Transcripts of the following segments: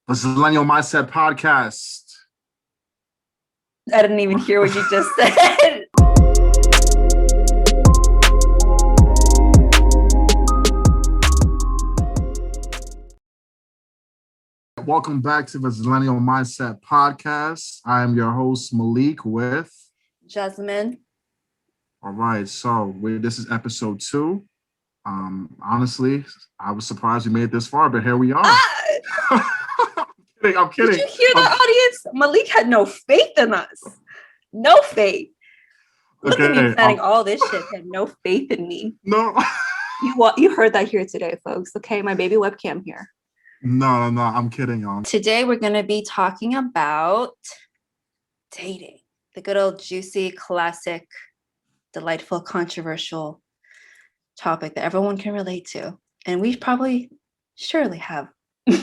The Millennial Mindset Podcast. I didn't even hear what you just said. Welcome back to the Millennial Mindset Podcast. I am your host, Malik, with Jasmine. All right, so this is episode 2. Honestly, I was surprised we made it this far, but here we are. I'm kidding. Did you hear that, audience? Malik had no faith in us. No faith. Look at me planning all this shit. He had no faith in me. No. You heard that here today, folks. Okay, my baby webcam here. No, I'm kidding, y'all. Today we're going to be talking about dating. The good old juicy, classic, delightful, controversial topic that everyone can relate to. And we surely have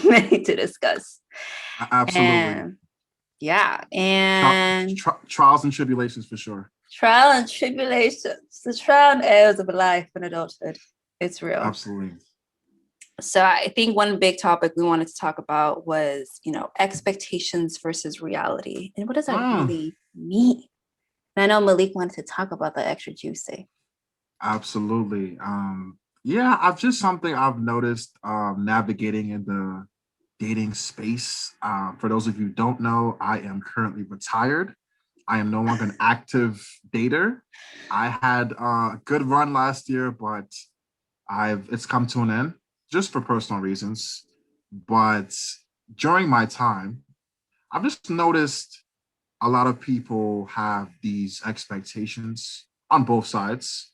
many to discuss. Absolutely. And trials and tribulations for sure. Trial and tribulations, the trial and errors of life and adulthood. It's real. Absolutely. So I think one big topic we wanted to talk about was, expectations versus reality. And what does that really mean? And I know Malik wanted to talk about that extra juicy. Absolutely. I've just something I've noticed navigating in the dating space. For those of you who don't know, I am currently retired. I am no longer an active dater. I had a good run last year, but it's come to an end just for personal reasons. But during my time, I've just noticed a lot of people have these expectations on both sides,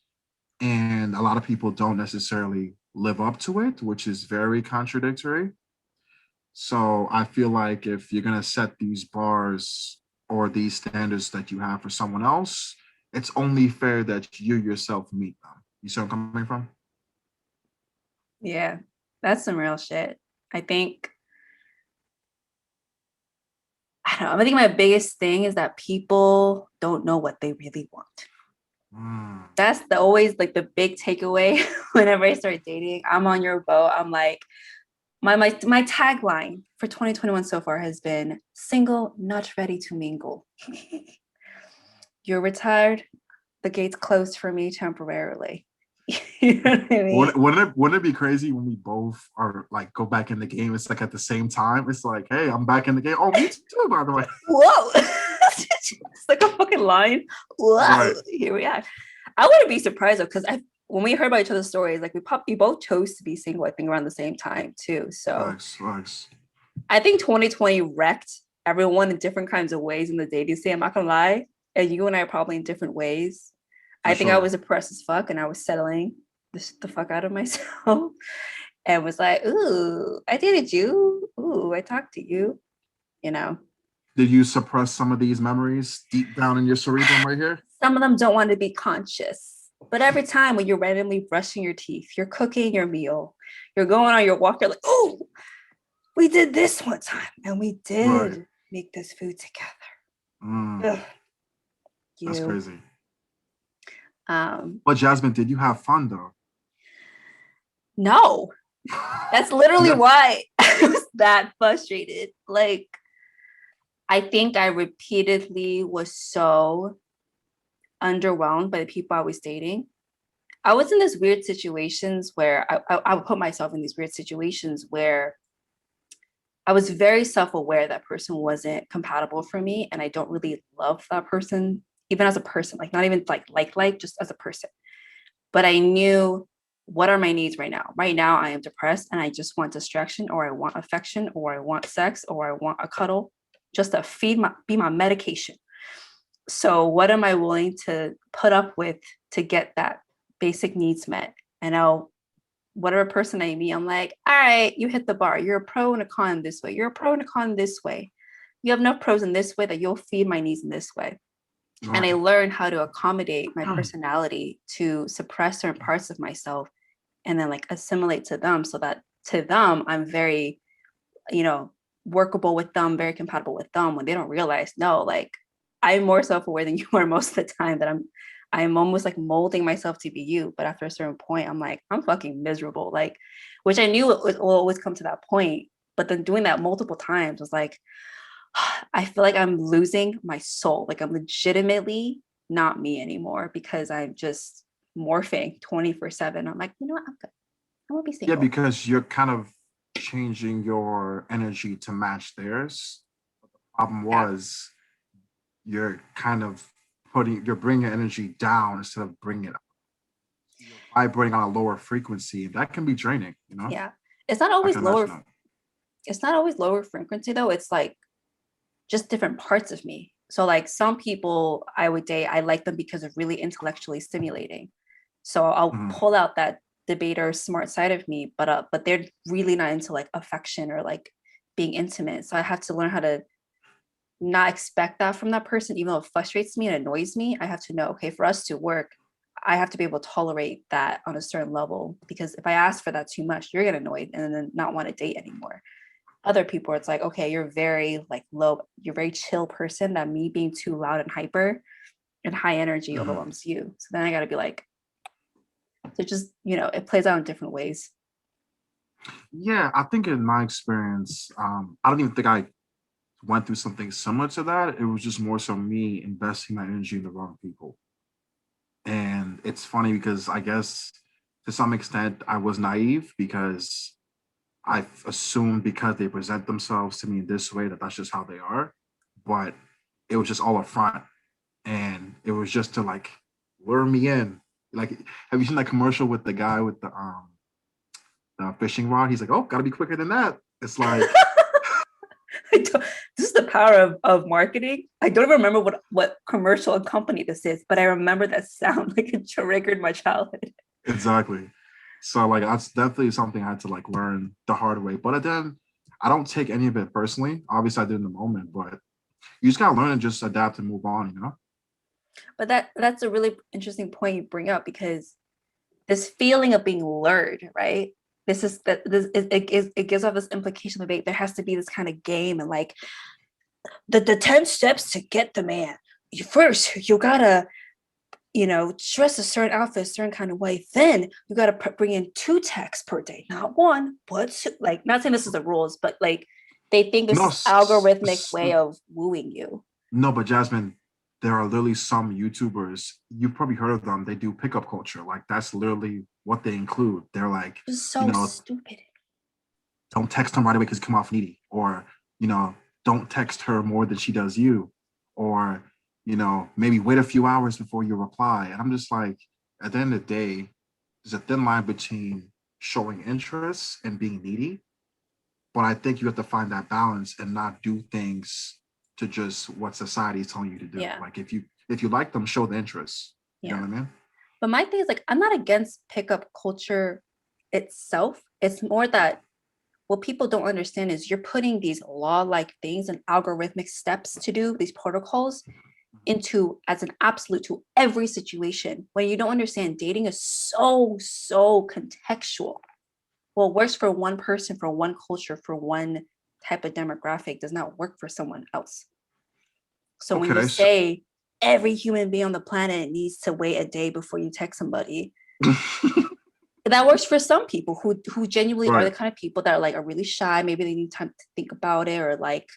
and a lot of people don't necessarily live up to it, which is very contradictory. So I feel like if you're going to set these bars or these standards that you have for someone else, it's only fair that you yourself meet them. You see where I'm coming from? Yeah, that's some real shit. I think my biggest thing is that people don't know what they really want. That's always like the big takeaway whenever I start dating. I'm on your boat. I'm like, my tagline for 2021 so far has been single, not ready to mingle. You're retired. The gate's closed for me temporarily. You know what I mean? Wouldn't it be crazy when we both are like go back in the game? It's like at the same time. It's like, hey, I'm back in the game. Oh, me too, by the way. Whoa. It's like a fucking line. Whoa. Right. Here we are. I wouldn't be surprised though, because when we heard about each other's stories, like we both chose to be single, I think around the same time too. So nice. I think 2020 wrecked everyone in different kinds of ways in the dating scene. I'm not gonna lie. And you and I are probably in different ways. I think I was depressed as fuck and I was settling the fuck out of myself and was like, ooh, I dated you. Ooh, I talked to you, Did you suppress some of these memories deep down in your cerebrum right here? Some of them don't want to be conscious. But every time when you're randomly brushing your teeth, you're cooking your meal, you're going on your walk, you're like, oh, we did this one time and we did make this food together. That's crazy. But Jasmine, did you have fun though? No. That's literally why I was that frustrated. Like, I think I repeatedly was so underwhelmed by the people I was dating. I was in these weird situations where I would put myself in these weird situations where I was very self-aware that person wasn't compatible for me. And I don't really love that person, even as a person, like not even like just as a person. But I knew, what are my needs right now? Right now, I am depressed and I just want distraction, or I want affection, or I want sex, or I want a cuddle, just to be my medication. So what am I willing to put up with to get that basic needs met? And whatever person I meet, I'm like, all right, you hit the bar. You're a pro and a con this way. You're a pro and a con this way. You have enough pros in this way that you'll feed my needs in this way. Right. And I learned how to accommodate my personality to suppress certain parts of myself and then like assimilate to them, so that to them, I'm very, workable with them, very compatible with them, when they don't realize, no, like I'm more self-aware than you are most of the time, that I'm almost like molding myself to be you. But after a certain point, I'm like, I'm fucking miserable. Like, which I knew it will always come to that point. But then doing that multiple times was like, I feel like I'm losing my soul. Like I'm legitimately not me anymore because I'm just morphing 24/7. I'm like, you know what? I'm good. I'm gonna be Yeah, single. because you're kind of changing your energy to match theirs. Problem Yeah. was you're kind of you're bringing energy down instead of bringing it up. You're vibrating on a lower frequency. That can be draining, you know? Yeah. It's not I always can imagine lower, that. it's not always lower frequency though. It's like just different parts of me. So like some people I would date, I like them because of really intellectually stimulating. So I'll Mhm. pull out that debater smart side of me, but they're really not into like affection or like being intimate. So I have to learn how to not expect that from that person, even though it frustrates me and annoys me. I have to know, okay, for us to work, I have to be able to tolerate that on a certain level. Because if I ask for that too much, you're gonna annoyed and then not want to date anymore. Other people, it's like, okay, you're very like low, you're very chill person that me being too loud and hyper and high energy Mhm. overwhelms you. So then I gotta be like, so just, it plays out in different ways. Yeah, I think in my experience, I don't even think I went through something similar to that. It was just more so me investing my energy in the wrong people. And it's funny because I guess to some extent I was naive because I assumed because they present themselves to me in this way that that's just how they are. But it was just all up front. And it was just to like lure me in. Like, have you seen that commercial with the guy with the fishing rod? He's like, oh, gotta be quicker than that. It's like, This is the power of marketing. I don't even remember what commercial and company this is, but I remember that sound like it triggered my childhood. exactly. So like that's definitely something I had to like learn the hard way. But then I don't take any of it personally. Obviously I did in the moment, but you just gotta learn and just adapt and move on, you know? But that's a really interesting point you bring up because this feeling of being lured, right? This is that this it gives off this implication that there has to be this kind of game and like the 10 steps to get the man. First, you gotta dress a certain outfit a certain kind of way. Then you got to bring in 2 texts per day, not one, but two. Like, not saying this is the rules, but like they think this No, is algorithmic way of wooing you. no, but Jasmine, there are literally some YouTubers, you've probably heard of them, they do pickup culture. Like that's literally what they include. They're like, It's you so know, stupid. don't text him right away because you come off needy, or you know, don't text her more than she does you, or maybe wait a few hours before you reply. And I'm just like, at the end of the day, there's a thin line between showing interest and being needy. But I think you have to find that balance and not do things to just what society is telling you to do. Yeah, Like if you like them, show the interest. You know yeah. what I mean? But my thing is like, I'm not against pickup culture itself. It's more that what people don't understand is you're putting these law-like things and algorithmic steps to do these protocols into as an absolute to every situation when you don't understand dating is so contextual. What works for one person, for one culture, for one type of demographic does not work for someone else. So when you Okay. So, say every human being on the planet needs to wait a day before you text somebody, that works for some people who genuinely are right. the kind of people that are really shy. Maybe they need time to think about it, or like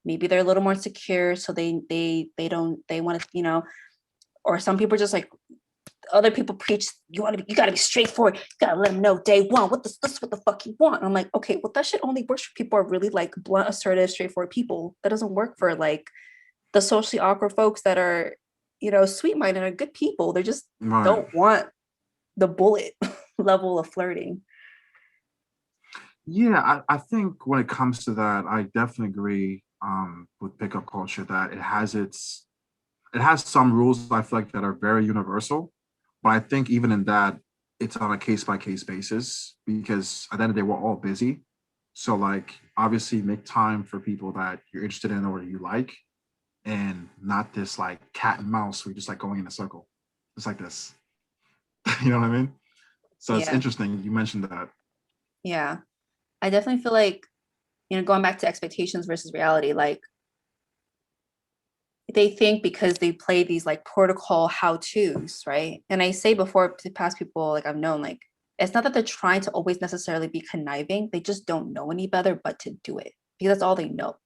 maybe they're a little more secure, so they don't they want to or some people just like other people preach you got to be straightforward. You got to let them know day one this is what the fuck you want. I'm like, okay, well that shit only works for people who are really like blunt, assertive, straightforward people. That doesn't work for like the socially awkward folks that are sweet minded and good people. They just Right. don't want the bullet level of flirting. Yeah, I think when it comes to that, I definitely agree with pickup culture that it has some rules I feel like that are very universal. But I think even in that, it's on a case by case basis because at the end of the day, we're all busy. So like obviously make time for people that you're interested in or you like, and not this like cat and mouse where you're just like going in a circle. It's like this. You know what I mean? So it's Yeah, interesting you mentioned that. yeah. I definitely feel like going back to expectations versus reality, like they think because they play these like protocol how to's, right? And I say before to past people like I've known, like It's not that they're trying to always necessarily be conniving. They just don't know any better but to do it because that's all they know.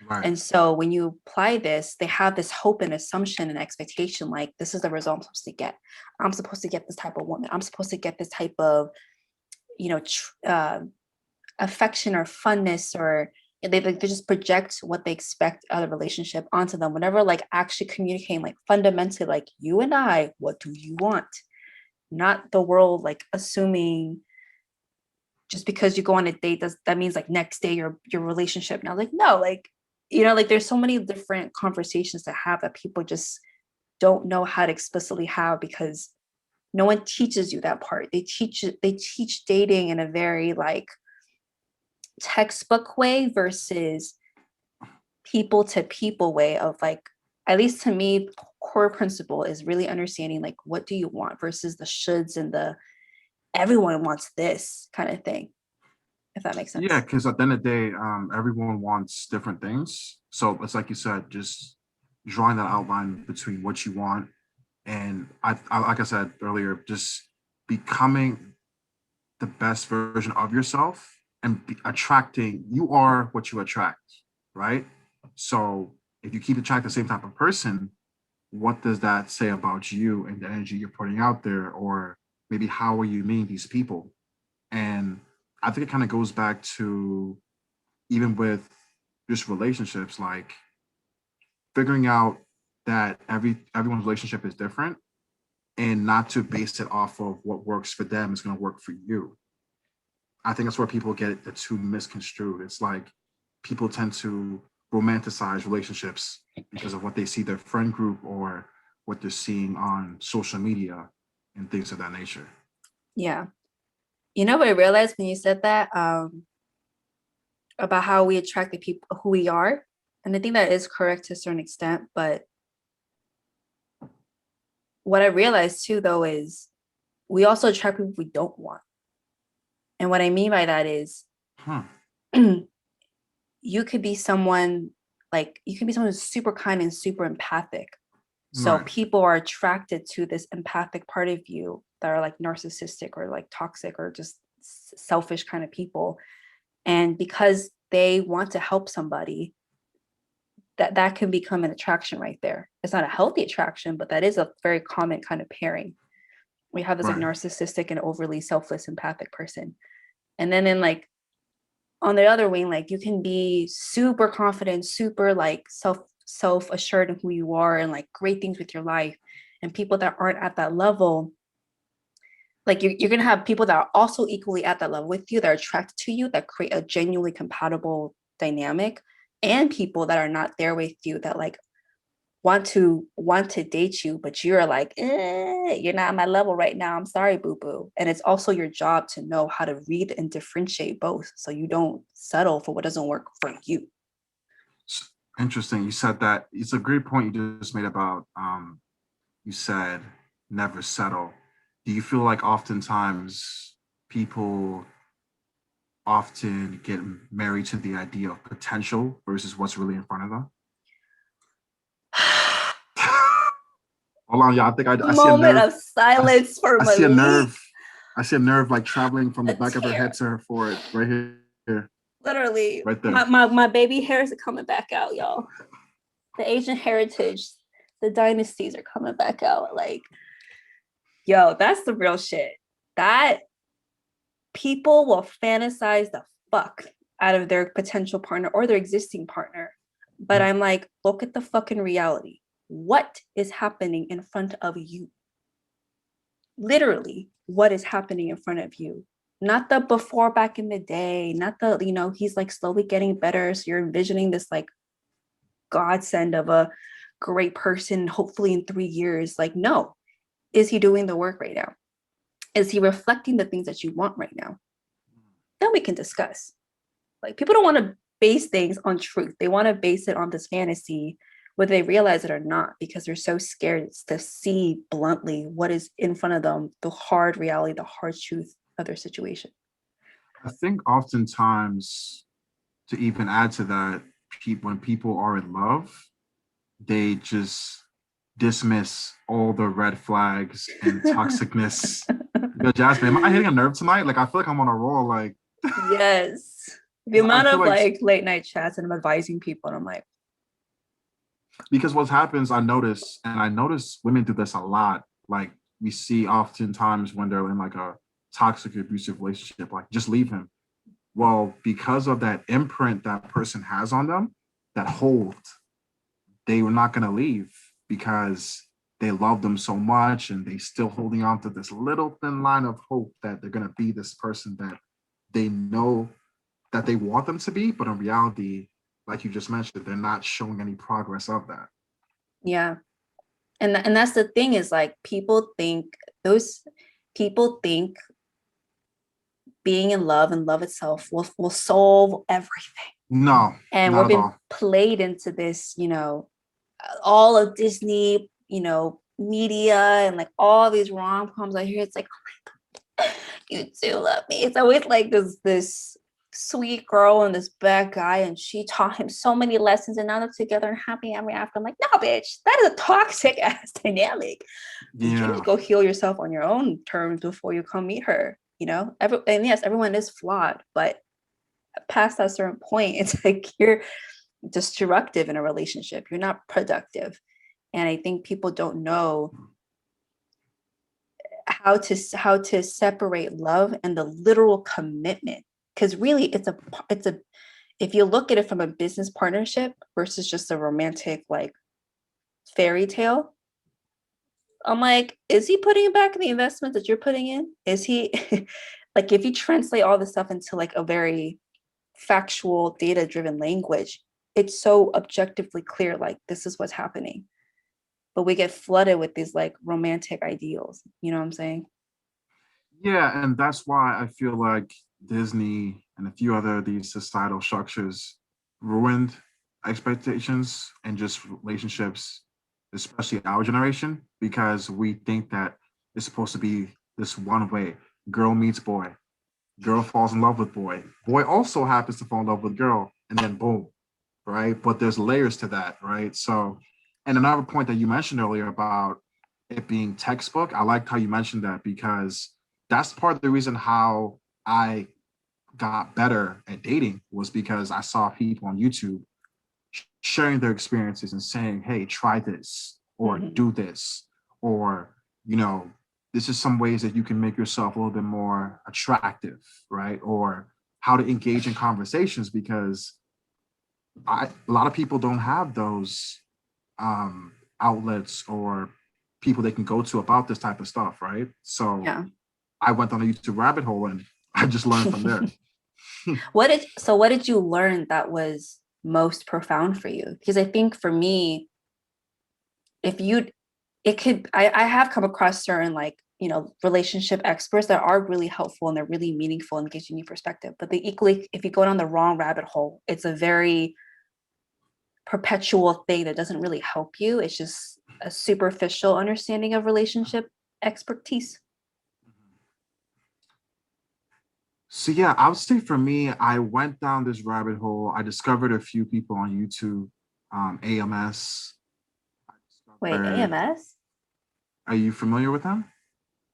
Right. And so when you apply this, they have this hope and assumption and expectation like, this is the result I'm supposed to get. I'm supposed to get this type of woman. I'm supposed to get this type of, you know, affection or funness, or they just project what they expect out of the relationship onto them whenever like actually communicating like fundamentally like, you and I, what do you want? Not the world like assuming just because you go on a date does that means like next day your relationship now, like no, like, you know, like there's so many different conversations to have that people just don't know how to explicitly have because no one teaches you that part. They teach dating in a very like textbook way versus people to people way of like, at least to me, core principle is really understanding like, what do you want versus the shoulds and the everyone wants this kind of thing, if that makes Yeah, sense. because at the end of the day, everyone wants different things. So it's like you said, just drawing that outline between what you want and I like I said earlier, just becoming the best version of yourself and attracting. You are what you attract, right? So if you keep attracting the same type of person, what does that say about you and the energy you're putting out there, or maybe how are you meeting these people? And I think it kind of goes back to even with just relationships, like figuring out that everyone's relationship is different and not to base it off of what works for them is going to work for you. I think that's where people get the two misconstrued. It's like people tend to romanticize relationships because of what they see their friend group or what they're seeing on social media and things of that nature. Yeah. You know what I realized when you said that, about how we attract the people who we are? And I think that is correct to a certain extent. But what I realized too, though, is we also attract people we don't want. And what I mean by that is Huh. you could be someone like you can be someone who's super kind and super empathic. So Right. people are attracted to this empathic part of you that are like narcissistic or like toxic or just selfish kind of people. And because they want to help somebody, that can become an attraction right there. It's not a healthy attraction, but that is a very common kind of pairing. We have this like Right. narcissistic and overly selfless empathic person. And then in like on the other wing, like you can be super confident, super like self assured in who you are and like great things with your life. And people that aren't at that level, like you're gonna have people that are also equally at that level with you that are attracted to you that create a genuinely compatible dynamic, and people that are not there with you that like want to date you, but you're like, you're not on my level right now. I'm sorry, boo boo. And it's also your job to know how to read and differentiate both, so you don't settle for what doesn't work for you. Interesting. You said that. It's a great point you just made about you said never settle. Do you feel like oftentimes people often get married to the idea of potential versus what's really in front of them? Hold on, y'all. I think I see a Moment nerve. of silence for I see a Malik. nerve. I see a nerve like traveling from the A back of her head tear. to her forehead, right here, Literally, right my, there. my my baby hairs are coming back out, y'all. The Asian heritage, the dynasties are coming back out. Like, yo, that's the real shit. That people will fantasize the fuck out of their potential partner or their existing partner. But I'm like, look at the fucking reality. What is happening in front of you? Literally, what is happening in front of you? Not the before back in the day, not the, he's like slowly getting better. So you're envisioning this like godsend of a great person, hopefully in 3 years. Like, no, is he doing the work right now? Is he reflecting the things that you want right now? Then we can discuss. Like, people don't want to base things on truth. They want to base it on this fantasy, whether they realize it or not, because they're so scared to see bluntly what is in front of them, the hard reality, the hard truth of their situation. I think oftentimes to even add to that, when people are in love, they just dismiss all the red flags and toxicness Yo, Jasmine, am I hitting a nerve tonight? Like, I feel like I'm on a roll. Like, Yes. The 'cause I amount feel of like like late night chats and I'm advising people, and I'm like, because what happens, I notice women do this a lot. Like, we see oftentimes when they're in like a toxic, abusive relationship, like, just leave him. Well, because of that imprint that person has on them, that hold, they were not going to leave because they love them so much and they still holding on to this little thin line of hope that they're going to be this person that they know that they want them to be, but in reality, like you just mentioned, they're not showing any progress of that. yeah. And that's the thing is like those people think being in love and love itself will solve everything. No, And not we've at been all. played into this, all of Disney, media and like all these rom-coms I hear. It's like, you do love me. It's always like this sweet girl and this bad guy, and she taught him so many lessons, and now they're together and happy ever after. I'm like, no, bitch, that is a toxic ass dynamic. You need to Yeah. go heal yourself on your own terms before you come meet her. And yes, everyone is flawed, but past that certain point, it's like you're destructive in a relationship. You're not productive. And I think people don't know how to separate love and the literal commitment, because really it's a if you look at it from a business partnership versus just a romantic like fairy tale, I'm like, is he putting back the investment that you're putting in? Is he like, if you translate all this stuff into like a very factual data driven language, it's so objectively clear, like this is what's happening, but we get flooded with these like romantic ideals, you know what I'm saying? Yeah, and that's why I feel like Disney and a few other these societal structures ruined expectations and just relationships, especially our generation, because we think that it's supposed to be this one way. Girl meets boy, girl falls in love with boy. Boy also happens to fall in love with girl, and then boom, right? But there's layers to that, right? So, and another point that you mentioned earlier about it being textbook, I liked how you mentioned that because that's part of the reason how I got better at dating was because I saw people on YouTube sharing their experiences and saying, hey, try this or Mhm. do this, or, you know, this is some ways that you can make yourself a little bit more attractive, right? Or how to engage in conversations because a lot of people don't have those outlets or people they can go to about this type of stuff, right? So Yeah. I went on a YouTube rabbit hole and I just learned from there. What did you learn that was most profound for you? Because I think for me, if you it could I have come across certain like, relationship experts that are really helpful and they're really meaningful and gives you new perspective. But they equally, if you go down the wrong rabbit hole, it's a very perpetual thing that doesn't really help you. It's just a superficial understanding of relationship expertise. So yeah, I would say for me, I went down this rabbit hole. I discovered a few people on YouTube, AMS. I Wait, discovered. AMS? Are you familiar with them?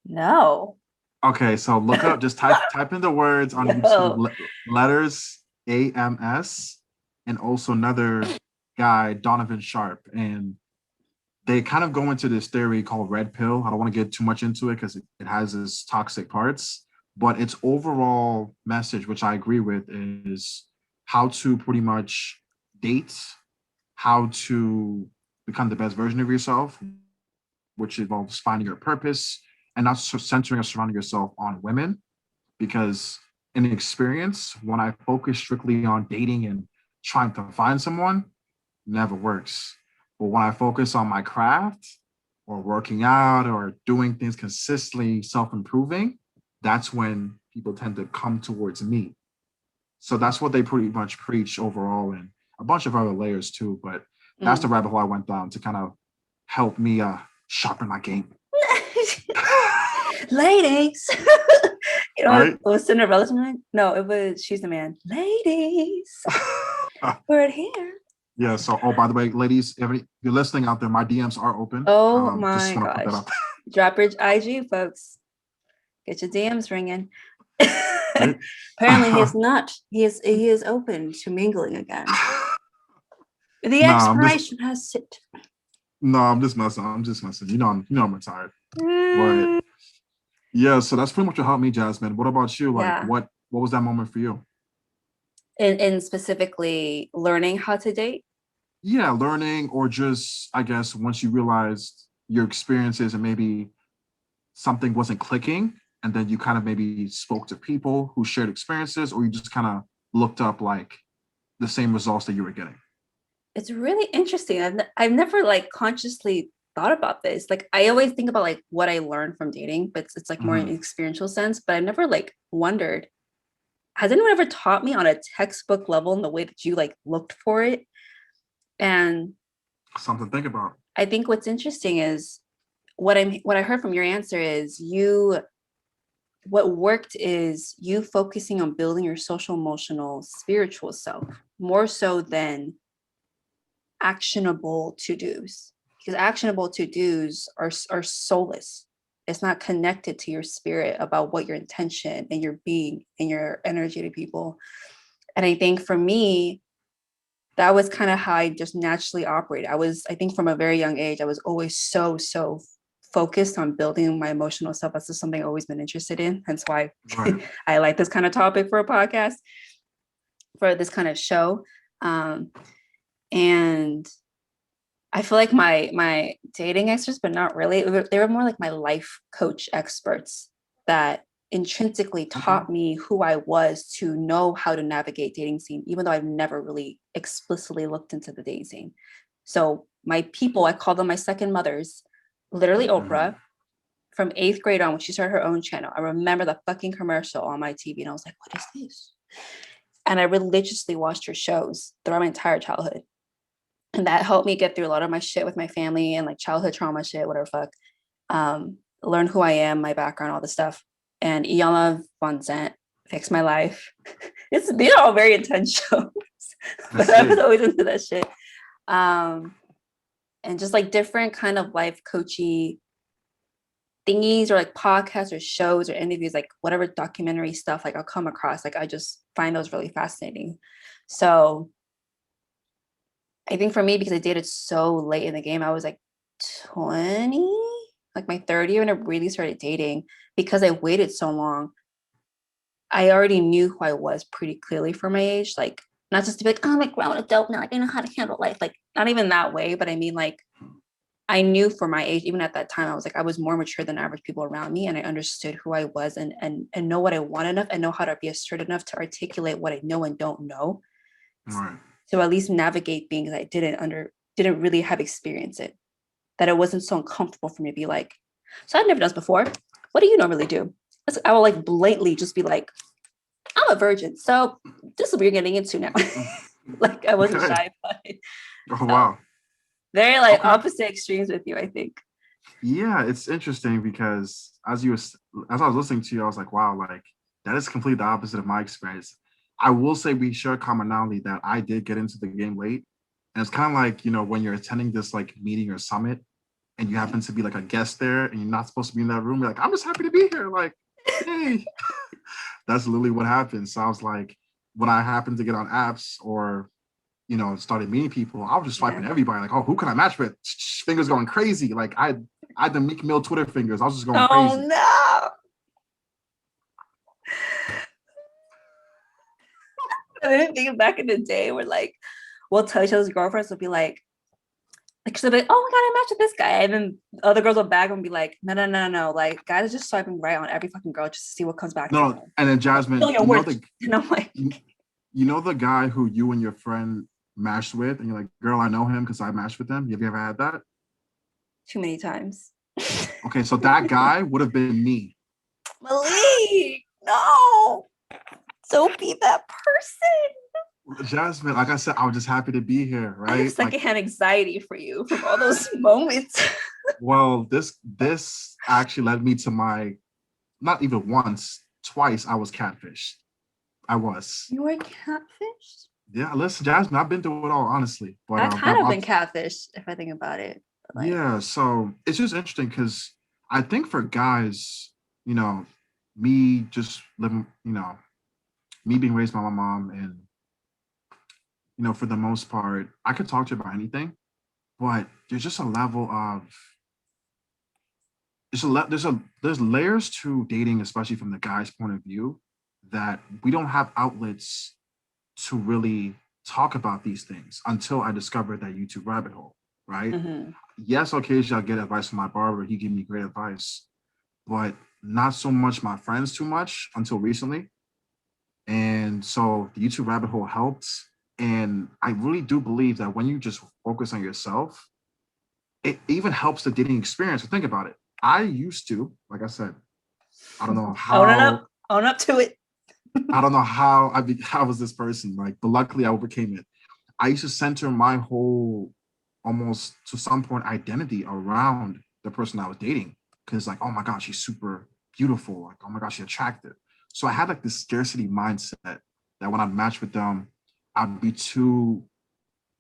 No. Okay, so look up, just type in the words on YouTube, No. letters AMS, and also another guy, Donovan Sharp, and they kind of go into this theory called red pill. I don't want to get too much into it because it has its toxic parts, but its overall message, which I agree with, is how to pretty much date, how to become the best version of yourself, which involves finding your purpose and not centering or surrounding yourself on women. Because in experience, when I focus strictly on dating and trying to find someone, never works. But when I focus on my craft or working out or doing things consistently self-improving, that's when people tend to come towards me. So that's what they pretty much preach overall and a bunch of other layers too. But that's the Mm. rabbit hole I went down to kind of help me sharpen my game. Ladies. Right? It was Cinderella's man? No, it was She's the Man. Ladies, we're here. Yeah. So, oh, by the way, ladies, if you're listening out there, my DMs are open. Oh Just my want to put that gosh. up. Drop your IG, folks. Get your DMs ringing. Right? Apparently, he is not. He is open to mingling again. The Nah, I'm just expiration has hit. no, I'm just messing. I'm just messing. I'm retired. But yeah, so that's pretty much what helped me, Jasmine. What about you? Like, Yeah, what was that moment for you? in specifically learning how to date. Yeah, learning, or just I guess once you realized your experiences and maybe something wasn't clicking, and then you kind of maybe spoke to people who shared experiences, or you just kind of looked up like the same results that you were getting. It's really interesting. I've never like consciously thought about this. Like I always think about like what I learned from dating, but it's like more in Mhm. an experiential sense. But I've never like wondered, has anyone ever taught me on a textbook level in the way that you like looked for it? And Something to think about. I think what's interesting is what I heard from your answer is what worked is you focusing on building your social, emotional, spiritual self more so than actionable to-dos, because actionable to-dos are soulless. It's not connected to your spirit about what your intention and your being and your energy to people. And I think for me, that was kind of how I just naturally operate. I think from a very young age, I was always so focused on building my emotional self. That's just something I've always been interested in. Hence why Right. I like this kind of topic for a podcast, for this kind of show. And I feel like my dating experts, but not really. They were more like my life coach experts that intrinsically Okay. taught me who I was to know how to navigate dating scene, even though I've never really explicitly looked into the dating scene. So my people, I call them my second mothers, literally Mhm. Oprah, from eighth grade on when she started her own channel. I remember the fucking commercial on my TV and I was like, what is this? And I religiously watched her shows throughout my entire childhood. And that helped me get through a lot of my shit with my family and like childhood trauma shit, whatever fuck. Learn who I am, my background, all this stuff. And Iyanla Von Zant fixed my life. These are all very intense shows, I but I was see. always into that shit. Um, and just like different kind of life coachy thingies or like podcasts or shows or interviews, like whatever documentary stuff like I'll come across. Like I just find those really fascinating. So I think for me, because I dated so late in the game, I was like 20, like my third year when I really started dating, because I waited so long, I already knew who I was pretty clearly for my age. Like, not just to be like, oh, I'm a grown adult now, like I know how to handle life. Like, not even that way, but I mean, like, I knew for my age, even at that time, I was like, I was more mature than average people around me, and I understood who I was and know what I want enough and know how to be assertive enough to articulate what I know and don't know, Right. to at least navigate things I didn't really have experience it, that it wasn't so uncomfortable for me to be like, so I've never done this before. What do you normally do? I will like blatantly just be like, I'm a virgin. So this is what you're getting into now. Like I wasn't Okay. shy about it. Oh So wow. very like Okay. opposite extremes with you, I think. Yeah, it's interesting because as I was listening to you, I was like, wow, like that is completely the opposite of my experience. I will say we share a commonality that I did get into the game late. And it's kind of like, when you're attending this like meeting or summit and you happen to be like a guest there and you're not supposed to be in that room, you're like, I'm just happy to be here. Like, yay. That's literally what happened. So I was like, when I happened to get on apps or started meeting people, I was just Yeah. swiping everybody. Like, oh, who can I match with? Fingers going crazy. Like I had the Meek Mill Twitter fingers. I was just going Oh crazy. no. I didn't think back in the day where like we'll tell each other's girlfriends will be like she'll be like, oh my god, I matched with this guy. And then other girls will bag and be like, no. Like guys are just swiping right on every fucking girl just to see what comes back to No, them. and then Feel Jasmine, your worth. And I'm like, you, you know the guy who you and your friend matched with, and you're like, girl, I know him because I matched with him. Have you ever had that? too many times. Okay, so that guy would have been me. Malik, no. Don't be that person. Jasmine, like I said, I was just happy to be here, I have right? Like, secondhand anxiety for you from all those moments. well, this actually led me to my not even once, twice I was catfished. I was. You were catfish? Yeah, listen, Jasmine, I've been through it all, honestly. But I kind of been catfish if I think about it. But like, yeah, so it's just interesting because I think for guys, you know, me just living, me being raised by my mom, and for the most part, I could talk to her about anything, but there's just a level of there's layers to dating, especially from the guy's point of view, that we don't have outlets to really talk about these things until I discovered that YouTube rabbit hole, right? Mhm. Yes, occasionally I get advice from my barber. He gave me great advice, but not so much my friends too much until recently. And so the YouTube rabbit hole helped. And I really do believe that when you just focus on yourself, it even helps the dating experience. So think about it. I used to, like I said, I don't know how, Own up to it. I don't know how I was this person, like, but luckily I overcame it. I used to center my whole, almost to some point, identity around the person I was dating. Cause like, oh my God, she's super beautiful. Like, oh my gosh, she's attractive. So I had like this scarcity mindset that when I'd match with them, I'd be too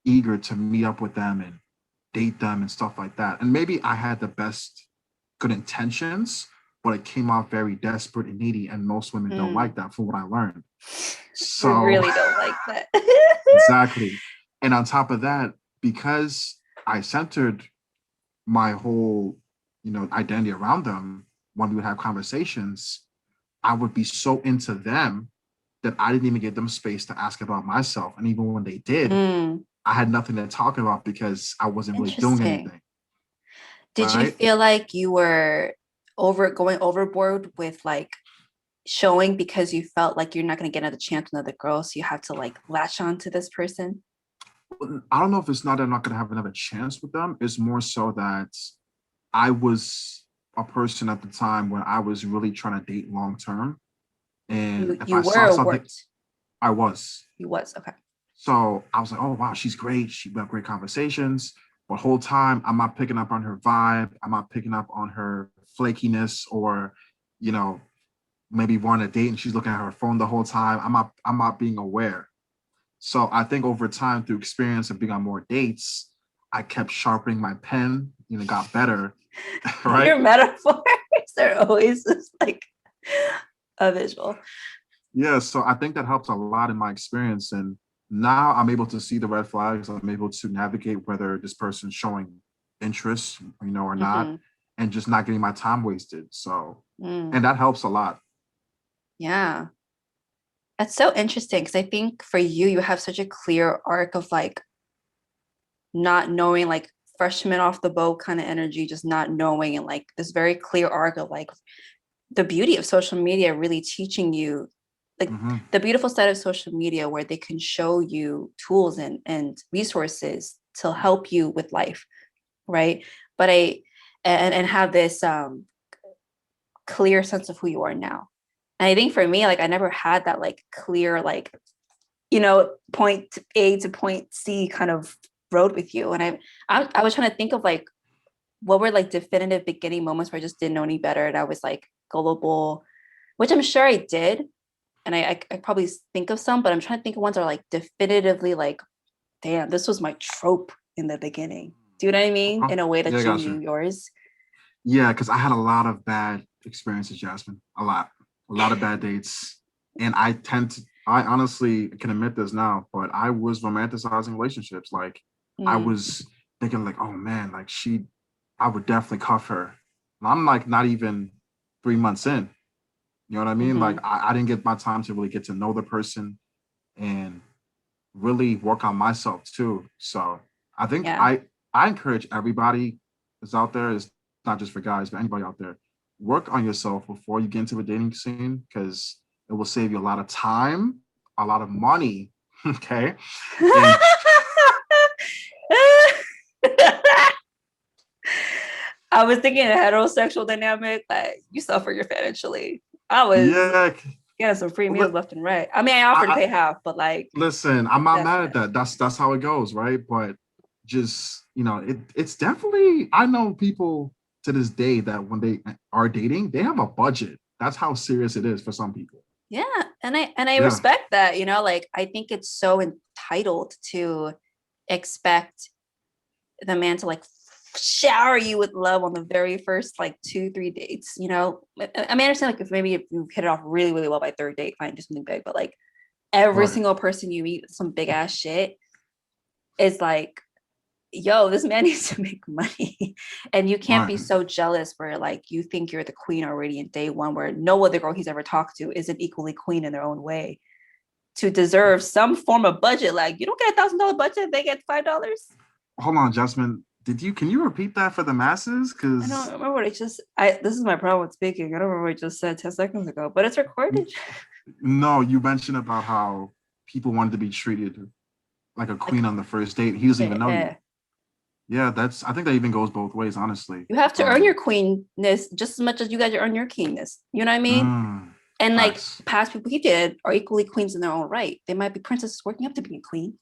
eager to meet up with them and date them and stuff like that. And maybe I had the best good intentions, but it came out very desperate and needy. And most women don't like that, from what I learned. We So really don't like that. exactly. And on top of that, because I centered my whole, identity around them, when we would have conversations, I would be so into them that I didn't even give them space to ask about myself. And even when they did, Mm, I had nothing to talk about because I wasn't really doing interesting. anything. Did you Right. feel like you were going overboard with like showing because you felt like you're not going to get another chance with another girl, so you have to like latch on to this person? I don't know if it's not that I'm not going to have another chance with them. It's more so that I was a person at the time when I was really trying to date long term. And if You I saw were something, worked. I was. You was okay. So I was like, oh wow, she's great. We have great conversations. But whole time I'm not picking up on her vibe. I'm not picking up on her flakiness, or, you know, maybe wanting a date and she's looking at her phone the whole time. I'm not being aware. So I think over time, through experience of being on more dates, I kept sharpening my pen, got better. Your Right. metaphors are always just like a visual. Yeah, so I think that helps a lot in my experience. And now I'm able to see the red flags. I'm able to navigate whether this person's showing interest, or not, Mm-hmm. and just not getting my time wasted. So, Mm, and that helps a lot. yeah. That's so interesting because I think for you, you have such a clear arc of like not knowing, like freshman off the boat kind of energy, just not knowing, and like this very clear arc of like the beauty of social media really teaching you like Hmm. the beautiful side of social media where they can show you tools and resources to help you with life, right? But and have this clear sense of who you are now. And I think for me, like I never had that like clear, like, point A to point C kind of road with you. And I was trying to think of like what were like definitive beginning moments where I just didn't know any better and I was like gullible, which I'm sure I did. And I probably think of some, but I'm trying to think of ones that are like definitively like, damn, this was my trope in the beginning. Do you know what I mean? Okay. In a way Yeah, I that you got you. knew yours. Yeah, because I had a lot of bad experiences, Jasmine. A lot of bad dates. And I honestly can admit this now, but I was romanticizing relationships. Like, I Mm, was thinking, like, oh man, like I would definitely cuff her. And I'm like not even 3 months in. You know what I mean? Like, mm-hmm. I didn't get my time to really get to know the person and really work on myself too. So I think Yeah. I encourage everybody that's out there, it's not just for guys, but anybody out there, work on yourself before you get into the dating scene, because it will save you a lot of time, a lot of money. Okay. And I was thinking a heterosexual dynamic, like you suffer your financially. I was yeah, getting some free meals li- left and right. I mean, I offered to I, pay half, but like listen, I'm not mad at definitely. that. That's how it goes, right? But just, it's definitely, I know people to this day that when they are dating, they have a budget. That's how serious it is for some people. Yeah. And I Yeah. respect that, like I think it's so entitled to expect the man to like shower you with love on the very first like 2-3 dates, you know. I mean, I understand like if you hit it off really, really well by third date, fine, do something big. But like every Right. single person you meet, some big ass shit is like, yo, this man needs to make money. And you can't Right. be so jealous where like you think you're the queen already in day one, where no other girl he's ever talked to isn't equally queen in their own way to deserve some form of budget. Like you don't get $1,000 budget, they get $5. Hold on, Jasmine. Can you repeat that for the masses? I don't Because remember what I just I this is my problem with speaking. I don't remember what I just said 10 seconds ago, but it's recorded. no, you mentioned about how people wanted to be treated like a Like, queen on the first date. He doesn't even know you. yeah. Yeah, I think that even goes both ways, honestly. You have to earn your queenness just as much as you guys earn your keenness. You know what I mean? And like Facts. past people he did are equally queens in their own right. They might be princesses working up to being a queen,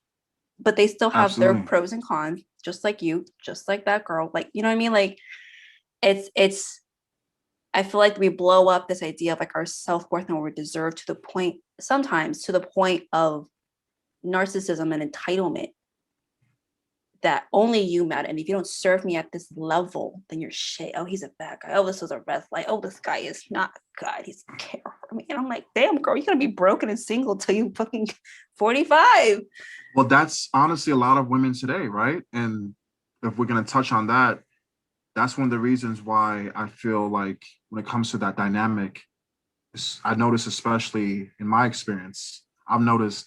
but they still have their Absolutely. pros and cons, just like you, just like that girl. Like, you know what I mean? Like it's I feel like we blow up this idea of like our self-worth and what we deserve to the point, sometimes to the point of narcissism and entitlement that only you matter. And if you don't serve me at this level, then you're shit. Oh, he's a bad guy. Oh, this was a red flag. Oh, this guy is not good. He's care for me. And I'm like, damn, girl, you're gonna be broken and single till you fucking 45. Well, that's honestly a lot of women today, right? And if we're gonna touch on that, that's one of the reasons why I feel like when it comes to that dynamic, I notice, especially in my experience, I've noticed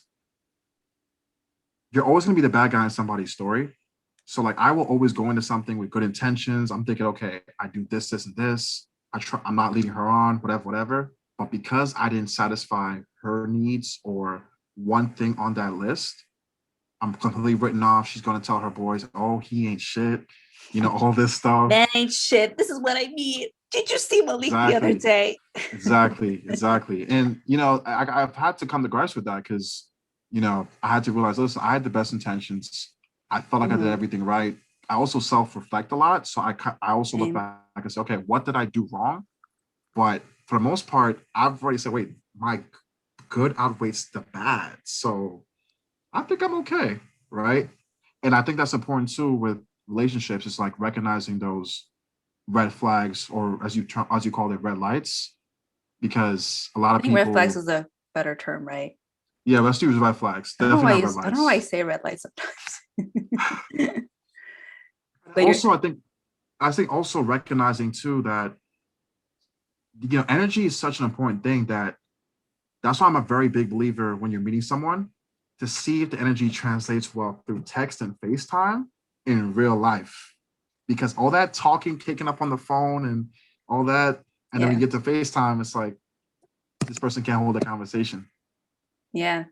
you're always gonna be the bad guy in somebody's story. So like I will always go into something with good intentions. I'm thinking, okay, I do this, this, and this. I'm not leading her on, whatever, whatever. But because I didn't satisfy her needs or one thing on that list, I'm completely written off. She's gonna tell her boys, oh, he ain't shit, all this stuff. Man ain't shit. This is what I need. Did you see Malik the other Exactly. day? Exactly. And I've had to come to grips with that because I had to realize, listen, I had the best intentions. I felt like I did Mhm. everything right. I also self-reflect a lot. So I also look Same. back and say, okay, what did I do wrong? But for the most part, I've already said, wait, my good outweighs the bad. So I think I'm okay, right? And I think that's important too with relationships. It's like recognizing those red flags, or as you call it, red lights, because a lot I of think red flags people, is a better term, right? yeah, let's use red flags. I don't know Definitely why not red I don't know why I lights. say red lights sometimes. But you're Also, I think also recognizing too that energy is such an important thing that that's why I'm a very big believer when you're meeting someone to see if the energy translates well through text and FaceTime in real life. Because all that talking, kicking up on the phone and all that, and then when yeah. you get to FaceTime, it's like this person can't hold a conversation. Yeah.